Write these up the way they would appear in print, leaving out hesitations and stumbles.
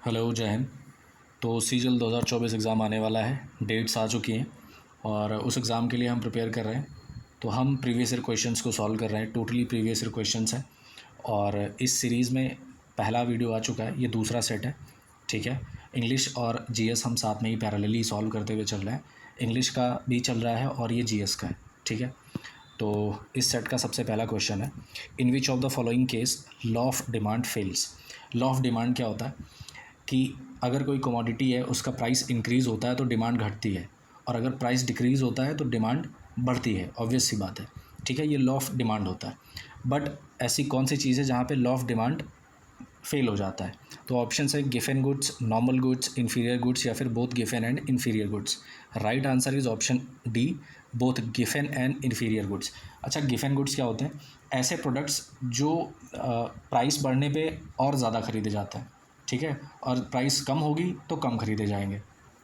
Hello, जय हिंद। तो सीजल 2024 exam आने वाला है, डेट्स आ चुकी हैं और उस एग्ज़ाम के लिए हम प्रिपेयर कर रहे हैं। तो हम प्रीवियस ईयर क्वेश्चंस को सॉल्व कर रहे हैं, टोटली प्रीवियस ईयर क्वेश्चंस हैं। और इस सीरीज़ में पहला वीडियो आ चुका है, ये दूसरा सेट है, ठीक है। इंग्लिश और जीएस हम साथ में ही पैरेलली सॉल्व करते हुए चल रहे हैं। इंग्लिश का भी चल रहा है और ये जीएस का है, ठीक है। तो इस सेट का सबसे पहला क्वेश्चन है, in which of the following case law of demand fails. Law of demand क्या होता है कि अगर कोई कमोडिटी है उसका प्राइस इंक्रीज़ होता है तो डिमांड घटती है, और अगर प्राइस डिक्रीज़ होता है तो डिमांड बढ़ती है। ऑब्वियस सी बात है, ठीक है। ये लॉ ऑफ डिमांड होता है। बट ऐसी कौन सी चीज़ है जहाँ पे लॉ ऑफ डिमांड फेल हो जाता है? तो ऑप्शन है Giffen goods, normal goods, inferior goods, या फिर both Giffen and inferior goods. Right answer is option D, both Giffen and inferior goods. अच्छा, गिफन गुड्स क्या होते हैं? ऐसे प्रोडक्ट्स जो प्राइस बढ़ने पे और ज़्यादा ख़रीदे जाते हैं, ठीक है, और प्राइस कम होगी तो कम ख़रीदे जाएंगे,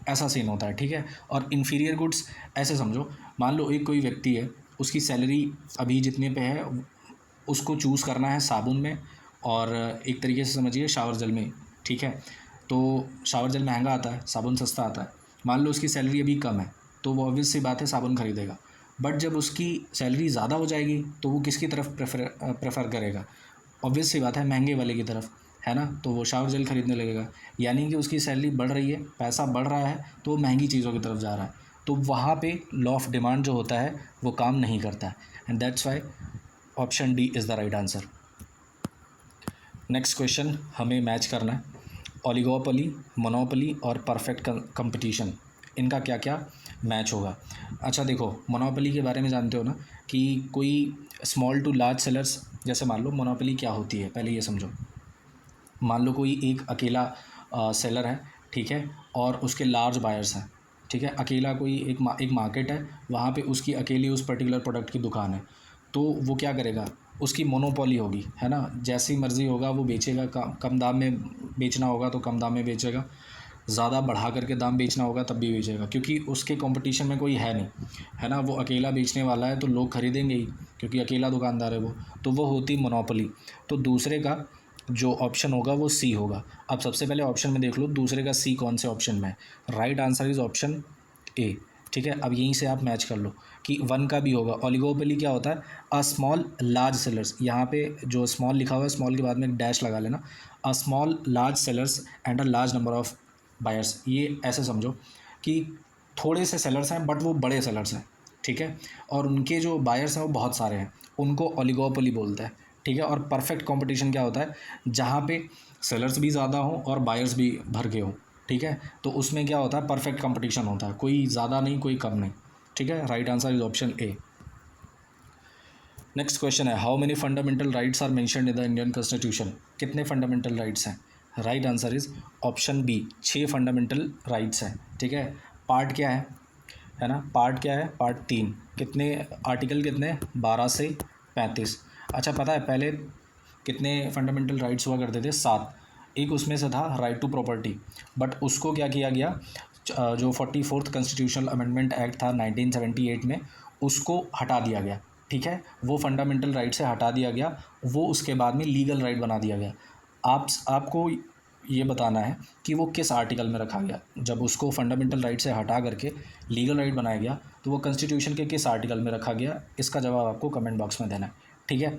ऐसा सीन होता है, ठीक है। और इन्फीरियर गुड्स ऐसे समझो, मान लो एक कोई व्यक्ति है, उसकी सैलरी अभी जितने पे है उसको चूज़ करना है साबुन में और एक तरीके से समझिए शावर जेल में, ठीक है। तो शावर जेल महंगा आता है, साबुन सस्ता आता है। मान लो उसकी सैलरी अभी कम है तो वो ऑब्वियस सी बात है साबुन खरीदेगा। बट जब उसकी सैलरी ज़्यादा हो जाएगी तो वो किसकी तरफ प्रेफर करेगा? ऑब्वियस सी बात है महंगे वाले की तरफ, है ना। तो वो शावर जेल खरीदने लगेगा, यानी कि उसकी सैलरी बढ़ रही है, पैसा बढ़ रहा है, तो वो महंगी चीज़ों की तरफ जा रहा है। तो वहाँ पे लॉ ऑफ डिमांड जो होता है वो काम नहीं करता है, and that's why option D is the right answer. Next question हमें मैच करना है, ओलिगोपोली, मोनोपोली और परफेक्ट कंपटीशन, इनका क्या क्या मैच होगा। अच्छा देखो, मोनोपोली के बारे में जानते हो ना, कि कोई स्मॉल टू लार्ज सेलर्स, जैसे मान लो मोनोपोली क्या होती है पहले ये समझो। मान लो कोई एक अकेला सेलर है, ठीक है, और उसके लार्ज बायर्स हैं, ठीक है। अकेला कोई एक मार्केट है, वहाँ पे उसकी अकेली उस पर्टिकुलर प्रोडक्ट की दुकान है, तो वो क्या करेगा? उसकी मोनोपोली होगी, है ना। जैसी मर्ज़ी होगा वो बेचेगा, कम दाम में बेचना होगा तो कम दाम में बेचेगा, ज़्यादा बढ़ा करके दाम बेचना होगा तब भी बेचेगा, क्योंकि उसके कंपटीशन में कोई है नहीं, है ना। वो अकेला बेचने वाला है तो लोग खरीदेंगे ही, क्योंकि अकेला दुकानदार है वो, तो वो होती मोनोपोली। तो दूसरे का जो ऑप्शन होगा वो सी होगा। अब सबसे पहले ऑप्शन में देख लो दूसरे का सी कौन से ऑप्शन में है। Right answer is option A, ठीक है। अब यहीं से आप मैच कर लो कि वन का भी होगा। ओलिगोपोली क्या होता है? अ स्मॉल लार्ज सेलर्स, यहाँ पे जो स्मॉल लिखा हुआ है स्मॉल के बाद में एक डैश लगा लेना। A small large sellers and a large number of buyers, ये ऐसे समझो कि थोड़े से सेलर्स हैं बट वो बड़े सेलर्स हैं, ठीक है, और उनके जो बायर्स हैं वो बहुत सारे हैं, उनको ओलिगोपोली बोलते हैं, ठीक है। और परफेक्ट कंपटीशन क्या होता है? जहाँ पे सेलर्स भी ज़्यादा हों और बायर्स भी भर के हों, ठीक है, तो उसमें क्या होता है? परफेक्ट कंपटीशन होता है, कोई ज़्यादा नहीं कोई कम नहीं, ठीक है। Right answer is option A. Next question है, how many fundamental rights are mentioned in the Indian constitution. कितने फंडामेंटल राइट्स हैं? Right answer is option B, 6 fundamental rights हैं, ठीक है। पार्ट क्या है ना, पार्ट क्या है? पार्ट 3। कितने आर्टिकल, कितने? 12 से 35। अच्छा, पता है पहले कितने फंडामेंटल राइट्स हुआ करते थे? 7। एक उसमें से था राइट टू प्रॉपर्टी, बट उसको क्या किया गया, जो 44th कॉन्स्टिट्यूशनल अमेंडमेंट एक्ट था 1978 में, उसको हटा दिया गया, ठीक है। वो फंडामेंटल राइट से हटा दिया गया, वो उसके बाद में लीगल राइट बना दिया गया। आपको ये बताना है कि वो किस आर्टिकल में रखा गया। जब उसको फंडामेंटल राइट से हटा करके लीगल राइट बनाया गया तो वो कॉन्स्टिट्यूशन के किस आर्टिकल में रखा गया, इसका जवाब आपको कमेंट बॉक्स में देना है, ठीक है।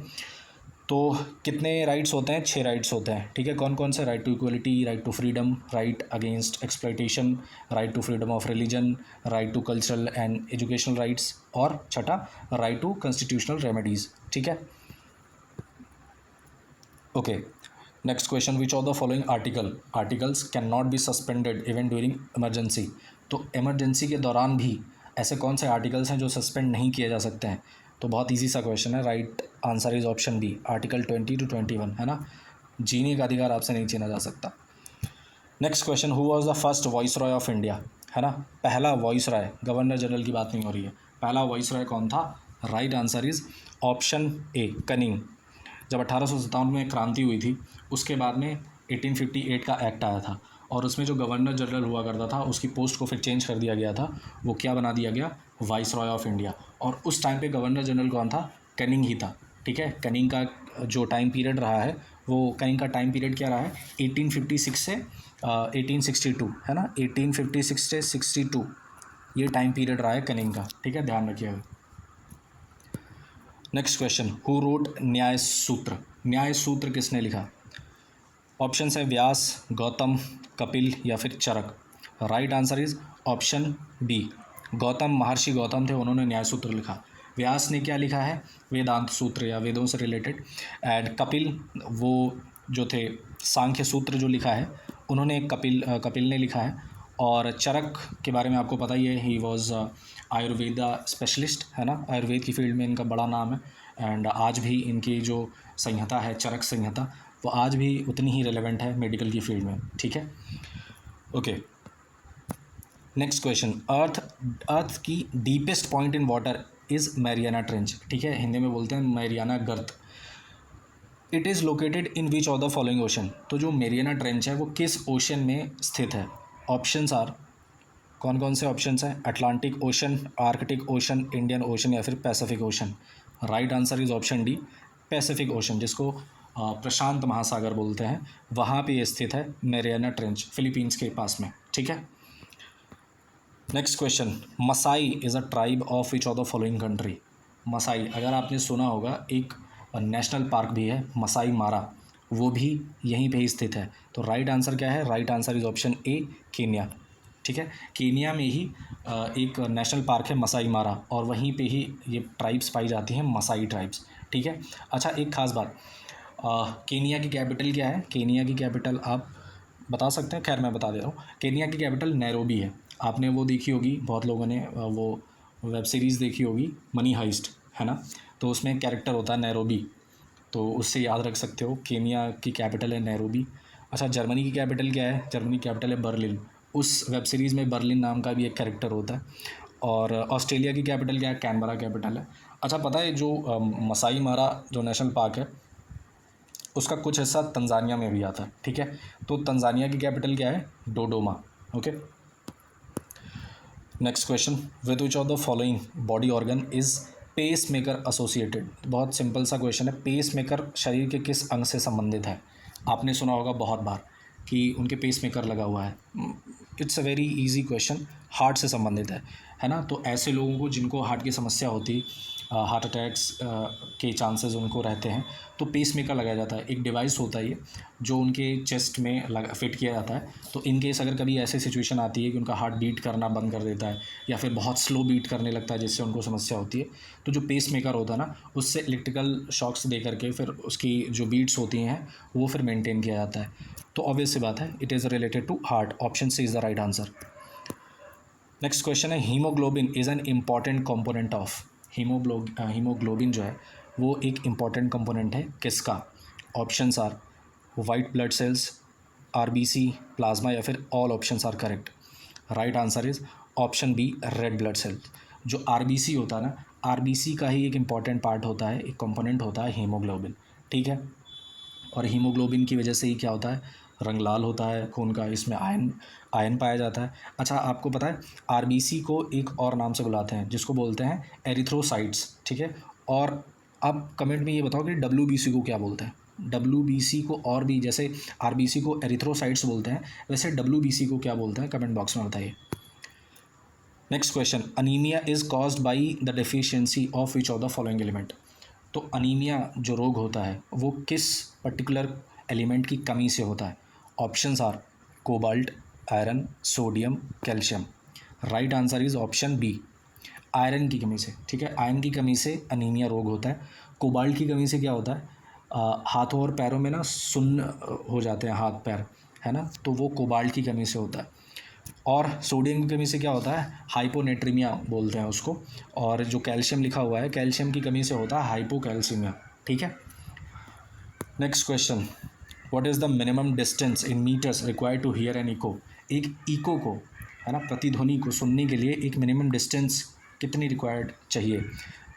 तो कितने राइट्स होते हैं? 6 राइट्स होते हैं, ठीक है। कौन कौन से? Right to equality, right to freedom, right against exploitation, right to freedom of religion, right to cultural and educational rights, और छठा राइट टू कॉन्स्टिट्यूशनल रेमेडीज़, ठीक है। Okay, next question, which of the following articles can not be suspended even during emergency. तो emergency के दौरान भी ऐसे कौन से आर्टिकल्स हैं जो सस्पेंड नहीं किए जा सकते हैं? तो बहुत ईजी सा क्वेश्चन है। Right answer is option B, article 20 to 21, है ना। जीने का अधिकार आपसे नहीं छीना जा सकता। Next question, who was the first voice Roy of India, है ना। पहला वॉइस रॉय, गवर्नर जनरल की बात नहीं हो रही है, पहला वॉइस रॉय कौन था? Right answer is option A, cunning. जब 1857 में क्रांति हुई थी उसके बाद में 1858 का एक्ट आया था, और उसमें जो गवर्नर जनरल हुआ करता था उसकी पोस्ट को फिर चेंज कर दिया गया था, वो क्या बना दिया गया? Vice Roy of India. और उस टाइम पे गवर्नर जनरल कौन था? कनिंग ही था, ठीक है। कनिंग का जो टाइम पीरियड रहा है वो कहीं का टाइम पीरियड क्या रहा है 1856 से 1862, है ना, 1856 से 62 ये टाइम पीरियड रहा है कनिंग का, ठीक है, ध्यान रखिएगा। नेक्स्ट क्वेश्चन, हु रोट न्याय सूत्र? न्याय सूत्र किसने लिखा? ऑप्शन है व्यास, गौतम, कपिल या फिर Charak. Right answer is option B, Gautam, Maharshi Gautam थे, उन्होंने न्याय सूत्र लिखा। व्यास ने क्या लिखा है? वेदांत सूत्र या वेदों से रिलेटेड। एंड कपिल वो जो थे सांख्य सूत्र जो लिखा है उन्होंने कपिल ने लिखा है। और चरक के बारे में आपको पता ही है, ही वॉज आयुर्वेदा स्पेशलिस्ट, है ना, आयुर्वेद की फील्ड में इनका बड़ा नाम है। एंड आज भी इनकी जो संहिता है चरक संहिता, वो आज भी उतनी ही रेलेवेंट है मेडिकल की फील्ड में, ठीक है। ओके, नेक्स्ट क्वेश्चन, अर्थ की deepest point in water is Mariana trench, ठीक है, हिंदी में बोलते हैं मैरियाना गर्त। It is located in which of the following ocean? तो जो मैरियाना ट्रेंच है वो किस ओशन में स्थित है? ऑप्शंस आर, कौन कौन से ऑप्शंस हैं? Atlantic ocean, Arctic ocean, Indian ocean या फिर Pacific ocean. Right answer is option D, Pacific ocean, जिसको प्रशांत महासागर बोलते हैं, वहाँ पे ये स्थित है मैरियाना ट्रेंच, फिलीपींस के पास में, ठीक है। Next question, Maasai is a tribe of which of the following country? Maasai, अगर आपने सुना होगा, एक नेशनल पार्क भी है मसाई मारा, वो भी यहीं पे ही स्थित है। तो राइट आंसर क्या है? Right answer is option A, Kenya, ठीक है। केन्या में ही एक नेशनल पार्क है मसाई मारा, और वहीं पे ही ये ट्राइब्स पाई जाती हैं, मसाई ट्राइब्स, ठीक है। अच्छा, एक ख़ास बात, केन्या की कैपिटल क्या है? केन्या की कैपिटल आप बता सकते हैं? खैर मैं बता दे रहा हूँ, केन्या की कैपिटल नैरोबी है। आपने वो देखी होगी, बहुत लोगों ने वो वेब सीरीज़ देखी होगी मनी हाइस्ट, है ना, तो उसमें कैरेक्टर होता है नैरोबी, तो उससे याद रख सकते हो, केन्या की कैपिटल है नैरोबी। अच्छा, जर्मनी की कैपिटल क्या है? जर्मनी की कैपिटल है बर्लिन, उस वेब सीरीज़ में बर्लिन नाम का भी एक कैरेक्टर होता है। और ऑस्ट्रेलिया की कैपिटल क्या है? कैनबरा कैपिटल है। अच्छा, पता है जो मसाई मारा जो नेशनल पार्क है उसका कुछ हिस्सा तंजानिया में भी आता है, ठीक है। तो तंजानिया की कैपिटल क्या है? Dodoma, okay. Next question, with which of the following body organ is pacemaker associated? बहुत सिंपल सा क्वेश्चन है, पेस मेकर शरीर के किस अंग से संबंधित है? आपने सुना होगा बहुत बार कि उनके पेस मेकर लगा हुआ है। It's a very easy question, heart से संबंधित है ना। तो ऐसे लोगों को जिनको हार्ट की समस्या होती, हार्ट अटैक्स के चांसेस उनको रहते हैं, तो पेस मेकर लगाया जाता है। एक डिवाइस होता है ये जो उनके चेस्ट में फिट किया जाता है। तो इन केस अगर कभी ऐसी सिचुएशन आती है कि उनका हार्ट बीट करना बंद कर देता है या फिर बहुत स्लो बीट करने लगता है जिससे उनको समस्या होती है, तो जो पेस मेकर होता है ना, उससे इलेक्ट्रिकल शॉक्स दे करके फिर उसकी जो बीट्स होती हैं वो फिर मेंटेन किया जाता है। तो ऑब्वियस सी बात है, it is related to heart, option C is the right answer. Next question है, haemoglobin is an important component of? Haemoglobin जो है वो एक इम्पॉर्टेंट कंपोनेंट है किसका? Options are white blood cells, RBC, plasma या फिर all options are correct. Right answer is option B, red blood cells. जो आरबीसी होता है ना, आरबीसी का ही एक इम्पॉर्टेंट पार्ट होता है, एक कंपोनेंट होता है हीमोग्लोबिन, ठीक है। और हीमोग्लोबिन की वजह से ही क्या होता है? रंग लाल होता है खून का, इसमें आयन पाया जाता है। अच्छा, आपको पता है आरबीसी को एक और नाम से बुलाते हैं जिसको बोलते हैं एरिथ्रोसाइट्स, ठीक है। और आप कमेंट में ये बताओ कि डब्ल्यूबीसी को क्या बोलते हैं? डब्ल्यूबीसी को, और भी जैसे आरबीसी को एरिथ्रोसाइट्स बोलते हैं, वैसे डब्ल्यूबीसी को क्या बोलते हैं? कमेंट बॉक्स में बताइए। Next question, anaemia is caused by the deficiency of which of the following element? तो अनीमिया जो रोग होता है वो किस पर्टिकुलर एलिमेंट की कमी से होता है? Options are cobalt, iron, sodium, calcium. Right answer is option B, iron की कमी से, ठीक है। आयरन की कमी से अनीमिया रोग होता है। कोबाल्ट की कमी से क्या होता है? हाथों और पैरों में ना सुन्न हो जाते हैं हाथ पैर, है ना, तो वो कोबाल्ट की कमी से होता है। और सोडियम की कमी से क्या होता है? हाइपोनेट्रीमिया बोलते हैं उसको। और जो कैल्शियम लिखा हुआ है, कैल्शियम की कमी से होता है हाइपोकैल्सीमिया, ठीक है। Next question, what is the minimum distance in metres required to hear an echo? एक इको को, है ना, प्रतिध्वनि को सुनने के लिए एक मिनिमम डिस्टेंस कितनी रिक्वायर्ड चाहिए?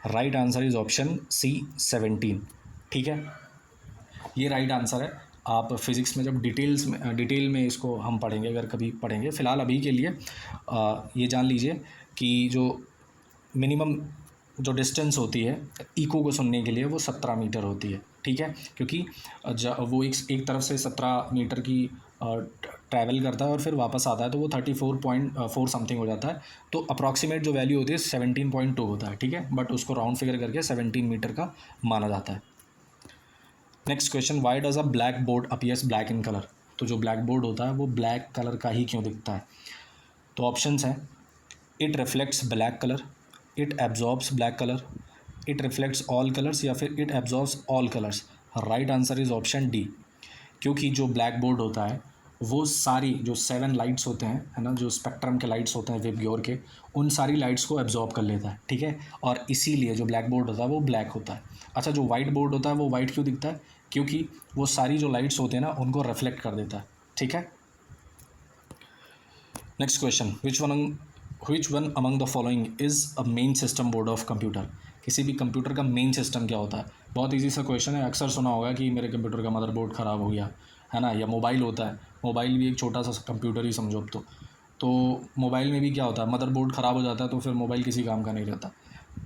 Right answer is option C, 17, ठीक है। ये राइट आंसर है। आप फिज़िक्स में जब डिटेल में इसको हम पढ़ेंगे, अगर कभी पढ़ेंगे, फ़िलहाल अभी के लिए ये जान लीजिए कि जो मिनिमम जो डिस्टेंस होती है इको को सुनने के लिए वो 17 मीटर होती है, ठीक है, क्योंकि वो एक तरफ से 17 मीटर की ट्रैवल करता है और फिर वापस आता है, तो वो 34.4 समथिंग हो जाता है। तो अप्रॉक्सीमेट जो वैल्यू होती है 17.2 होता है, ठीक है, बट उसको राउंड फिगर करके 17 मीटर का माना जाता है। Next question, why does a black board appears black in colour? तो जो ब्लैक बोर्ड होता है वो ब्लैक कलर का ही क्यों दिखता है? तो ऑप्शंस हैं, it reflects black colour, it absorbs black colour, it reflects all colours, या फिर it absorbs all colours. Right answer is option D, क्योंकि जो ब्लैक बोर्ड होता है वो सारी जो 7 लाइट्स होते हैं, है ना, जो स्पेक्ट्रम के लाइट्स होते हैं विबग्योर के, उन सारी लाइट्स को एब्जॉर्ब कर लेता है, ठीक है, और इसीलिए जो ब्लैक बोर्ड होता है वो ब्लैक होता है। अच्छा, जो वाइट बोर्ड होता है वो वाइट क्यों दिखता है? क्योंकि वो सारी जो लाइट्स होते हैं ना उनको रिफ्लेक्ट कर देता है, ठीक है। Next question, which one among the following is a main system board of computer? किसी भी कंप्यूटर का मेन सिस्टम क्या होता है? बहुत इजी सा क्वेश्चन है, अक्सर सुना होगा कि मेरे कंप्यूटर का मदरबोर्ड ख़राब हो गया, है ना, या मोबाइल होता है, मोबाइल भी एक छोटा सा कंप्यूटर ही समझो अब तो मोबाइल में भी क्या होता है, मदरबोर्ड ख़राब हो जाता है तो फिर मोबाइल किसी काम का नहीं रहता।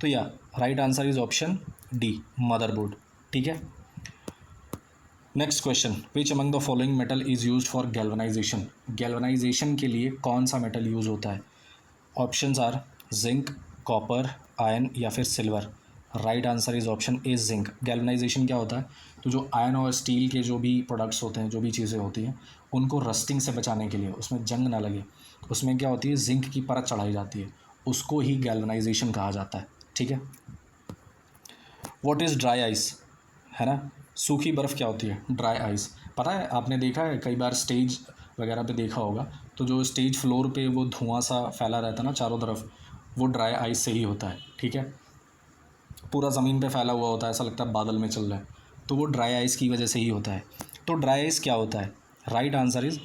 तो या right answer is option D, motherboard, ठीक है। Next question, which among the following metal is use for galvanization? Galvanization के लिए कौन सा मेटल यूज़ होता है? Options are zinc, copper, iron, या फिर silver. Right answer is option A, zinc. Galvanization क्या होता है? तो जो आयरन और स्टील के जो भी प्रोडक्ट्स होते हैं, जो भी चीज़ें होती हैं, उनको रस्टिंग से बचाने के लिए, उसमें जंग ना लगे, उसमें क्या होती है, जिंक की परत चढ़ाई जाती है, उसको ही गैल्वनाइजेशन कहा जाता है, ठीक है। What is dry ice? है ना, सूखी बर्फ़ क्या होती है? Dry ice. पता है, आपने देखा है कई बार स्टेज वगैरह पे देखा होगा, तो जो स्टेज फ्लोर पे वो धुआं सा फैला रहता है ना चारों तरफ, वो ड्राई आइस से ही होता है, ठीक है। पूरा ज़मीन पे फैला हुआ होता है, ऐसा लगता है बादल में चल रहा है, तो वो ड्राई आइस की वजह से ही होता है। तो ड्राई आइस क्या होता है? Right answer is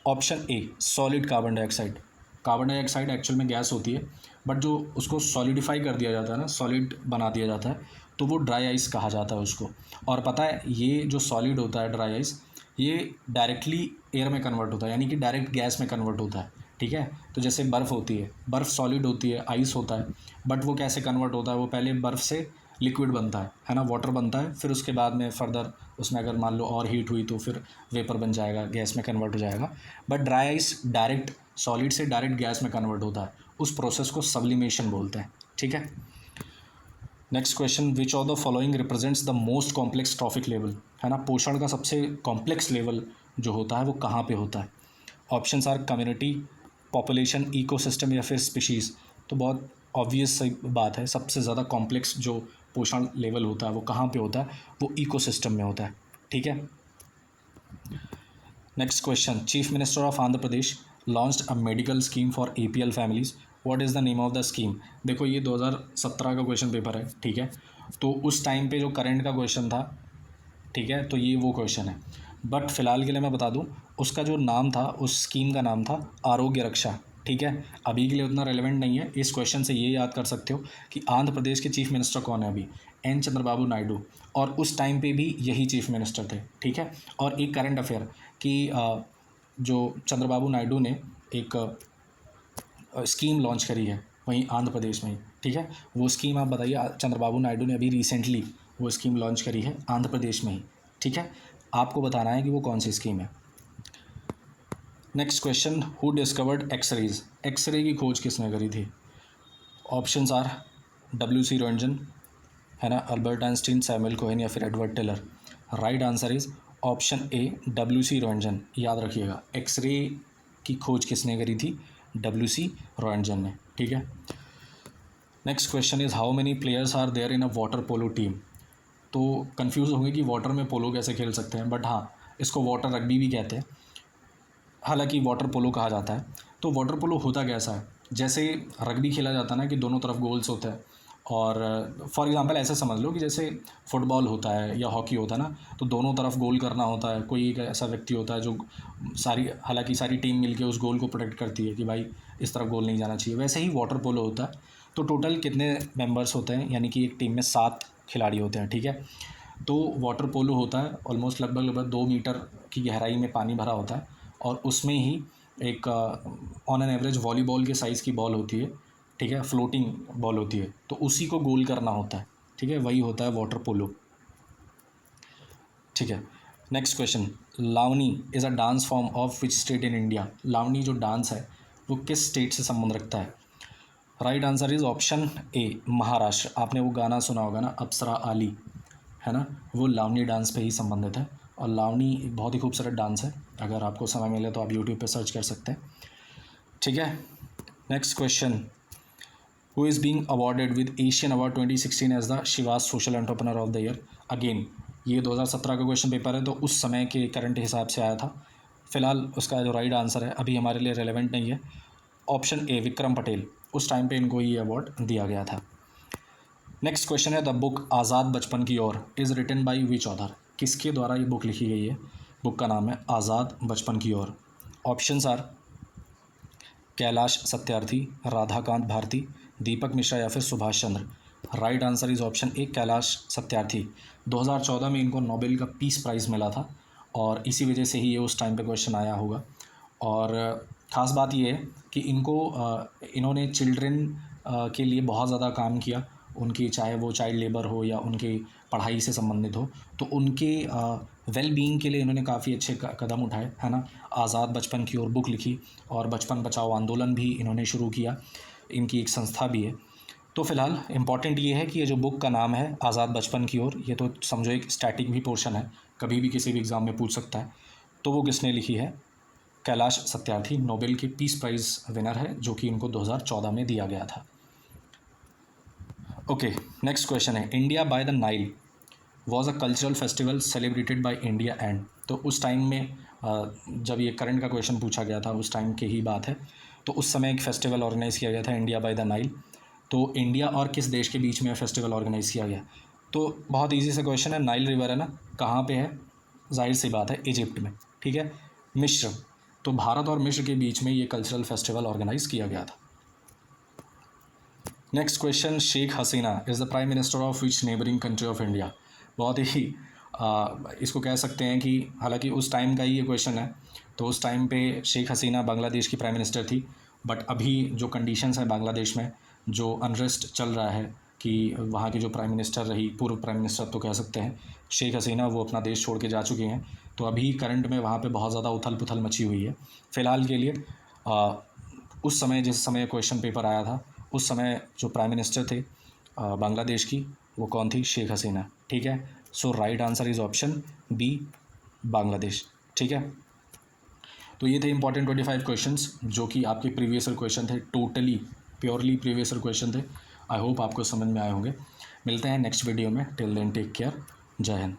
option A, solid carbon dioxide. Carbon dioxide actual में गैस होती है, बट जो उसको सॉलिडिफाई कर दिया जाता है ना, सॉलिड बना दिया जाता है, तो वो ड्राई आइस कहा जाता है उसको। और पता है, ये जो सॉलिड होता है ड्राई आइस, ये डायरेक्टली एयर में कन्वर्ट होता है, यानी कि डायरेक्ट गैस में कन्वर्ट होता है, ठीक है। तो जैसे बर्फ़ होती है, बर्फ़ सॉलिड होती है, आइस होता है, बट वो कैसे कन्वर्ट होता है? वो पहले बर्फ़ से लिक्विड बनता है ना, वाटर बनता है, फिर उसके बाद में फर्दर उसमें अगर मान लो और हीट हुई तो फिर वेपर बन जाएगा, गैस में कन्वर्ट हो जाएगा। But dry ice direct solid से डायरेक्ट गैस में कन्वर्ट होता है, उस प्रोसेस को सब्लिमेशन बोलते हैं, ठीक है। Next question, which of the following represents the most complex trophic level? है ना, पोषण का सबसे कॉम्प्लेक्स लेवल जो होता है वो कहाँ पे होता है? Options are community, population, ecosystem, या फिर स्पीशीज़। तो बहुत ऑब्वियस सी बात है, सबसे ज़्यादा कॉम्प्लेक्स जो पोषण लेवल होता है वो कहाँ पे होता है? वो इकोसिस्टम में होता है, ठीक है। Next question, chief minister of Andhra Pradesh launched a medical scheme for APL families, what is the name of the scheme? देखो, ये 2017 का क्वेश्चन पेपर है, ठीक है, तो उस टाइम पे जो करंट का क्वेश्चन था, ठीक है, तो ये वो क्वेश्चन है, बट फ़िलहाल के लिए मैं बता दूं, उसका जो नाम था, उस स्कीम का नाम था आरोग्य रक्षा, ठीक है। अभी के लिए उतना रेलेवेंट नहीं है, इस क्वेश्चन से ये याद कर सकते हो कि आंध्र प्रदेश के चीफ मिनिस्टर कौन है अभी? N चंद्रबाबू नायडू, और उस टाइम पे भी यही चीफ मिनिस्टर थे, ठीक है। और एक करंट अफेयर कि जो चंद्रबाबू नायडू ने एक स्कीम लॉन्च करी है वहीं आंध्र प्रदेश में ही, ठीक है, वो स्कीम आप बताइए। चंद्रबाबू नायडू ने अभी रिसेंटली वो स्कीम लॉन्च करी है आंध्र प्रदेश में ही, ठीक है, आपको बताना है कि वो कौन सी स्कीम है। Next question, who discovered X-rays? X-ray की खोज किसने करी थी? ऑप्शंस आर WC रोएंटगन, है ना, अल्बर्ट आइंस्टीन, सैमुअल कोहेन, या फिर Edward Teller. Right answer is option A, WC रोएंटगन। याद रखिएगा, एक्सरे की खोज किसने करी थी? WC रोएंटगन ने, ठीक है। Next question is how many players are there in a water polo team? तो कन्फ्यूज़ होंगे कि वाटर में पोलो कैसे खेल सकते हैं, बट हाँ, इसको वाटर रग्बी भी कहते हैं, हालांकि वाटर पोलो कहा जाता है। तो वाटर पोलो होता कैसा है? जैसे रग्बी खेला जाता है ना कि दोनों तरफ गोल्स होते हैं, और फॉर एग्जांपल ऐसे समझ लो कि जैसे फुटबॉल होता है या हॉकी होता है ना, तो दोनों तरफ गोल करना होता है, कोई एक ऐसा व्यक्ति होता है जो हालांकि सारी टीम मिलके उस गोल को प्रोटेक्ट करती है कि भाई इस तरफ गोल नहीं जाना चाहिए, वैसे ही वाटर पोलो होता है। तो टोटल कितने मेंबर्स होते हैं? यानी कि एक टीम में 7 खिलाड़ी होते हैं, ठीक है। तो वाटर पोलो होता है ऑलमोस्ट लगभग 2 मीटर की गहराई में पानी भरा होता है, और उसमें ही एक ऑन एन एवरेज वॉलीबॉल के साइज़ की बॉल होती है, ठीक है, फ्लोटिंग बॉल होती है, तो उसी को गोल करना होता है, ठीक है, वही होता है वाटर पोलो। ठीक है। Next question, Lavani is a dance form of which state in India. Lavani जो डांस है वो किस स्टेट से संबंध रखता है? राइट आंसर इज ऑप्शन ए, महाराष्ट्र। आपने वो गाना सुना होगा ना, अप्सरा आली, है ना, वो लावनी डांस पे ही संबंधित है। और लावनी बहुत ही खूबसूरत डांस है, अगर आपको समय मिले तो आप यूट्यूब पे सर्च कर सकते हैं। ठीक है। Next question, who is being awarded with Asian award 2016 as the Chivas social entrepreneur of the year. Again ये 2017 का क्वेश्चन पेपर है, तो उस समय के करंट हिसाब से आया था। फिलहाल उसका जो राइट आंसर है अभी हमारे लिए रेलेवेंट नहीं है, ऑप्शन ए, विक्रम पटेल। उस टाइम पे इनको ये अवार्ड दिया गया था। नेक्स्ट क्वेश्चन है, the book Azad Bachpan Ki Or is written by which author. किसके द्वारा ये बुक लिखी गई है? बुक का नाम है आज़ाद बचपन की ओर। ऑप्शंस आर कैलाश सत्यार्थी, राधाकांत भारती, दीपक मिश्रा या फिर Subhash Chandra. Right answer is option A, Kailash Satyarthi. 2014 में इनको नोबेल का पीस प्राइज़ मिला था और इसी वजह से ही ये उस टाइम पे क्वेश्चन आया होगा। और ख़ास बात ये है कि इन्होंने चिल्ड्रन के लिए बहुत ज़्यादा काम किया, उनकी चाहे वो चाइल्ड लेबर हो या उनकी पढ़ाई से संबंधित हो, तो उनके वेल बीइंग के लिए इन्होंने काफ़ी अच्छे कदम उठाए, है ना। आज़ाद बचपन की ओर बुक लिखी और बचपन बचाओ आंदोलन भी इन्होंने शुरू किया, इनकी एक संस्था भी है। तो फ़िलहाल इम्पॉर्टेंट ये है कि ये जो बुक का नाम है आज़ाद बचपन की ओर, ये तो समझो एक स्टैटिक भी पोर्शन है, कभी भी किसी भी एग्ज़ाम में पूछ सकता है। तो वो किसने लिखी है? कैलाश सत्यार्थी, नोबेल के पीस प्राइज़ विनर है, जो कि इनको 2014 में दिया गया था। ओके, नेक्स्ट क्वेश्चन है, India by the Nile was a cultural festival celebrated by India and. तो उस टाइम में जब ये करंट का क्वेश्चन पूछा गया था उस टाइम की ही बात है। तो उस समय एक फेस्टिवल ऑर्गेनाइज़ किया गया था, इंडिया बाय द नाइल। तो इंडिया और किस देश के बीच में फेस्टिवल ऑर्गेनाइज़ किया गया? तो बहुत ईजी सा क्वेश्चन है, नाइल रिवर है ना, कहाँ पे है? जाहिर सी बात है, इजिप्ट में। ठीक है, मिस्र। तो भारत और मिस्र के बीच में ये कल्चरल फेस्टिवल ऑर्गेनाइज़ किया गया था। Next question, Sheikh Hasina is the prime minister of which neighbouring country of India. बहुत ही इसको कह सकते हैं कि हालांकि उस टाइम का ही ये क्वेश्चन है, तो उस टाइम पे शेख हसीना बांग्लादेश की प्राइम मिनिस्टर थी। बट अभी जो कंडीशंस हैं बांग्लादेश में, जो अनरेस्ट चल रहा है कि वहाँ की जो प्राइम मिनिस्टर रही, पूर्व प्राइम मिनिस्टर तो कह सकते हैं, शेख हसीना, वो अपना देश छोड़ के जा चुकी हैं। तो अभी करंट में वहाँ पे बहुत ज़्यादा उथल पुथल मची हुई है। फ़िलहाल के लिए उस समय जिस समय क्वेश्चन पेपर आया था उस समय जो प्राइम मिनिस्टर थे बांग्लादेश की, वो कौन थी? शेख हसीना। ठीक है, so right answer is option B, Bangladesh. ठीक है, तो ये थे इंपॉर्टेंट 25 क्वेश्चंस जो कि आपके प्रीवियस ईयर क्वेश्चन थे, totally purely previous year question थे। आई होप आपको समझ में आए होंगे। मिलते हैं नेक्स्ट वीडियो में, टिल देन टेक केयर, जय हिंद।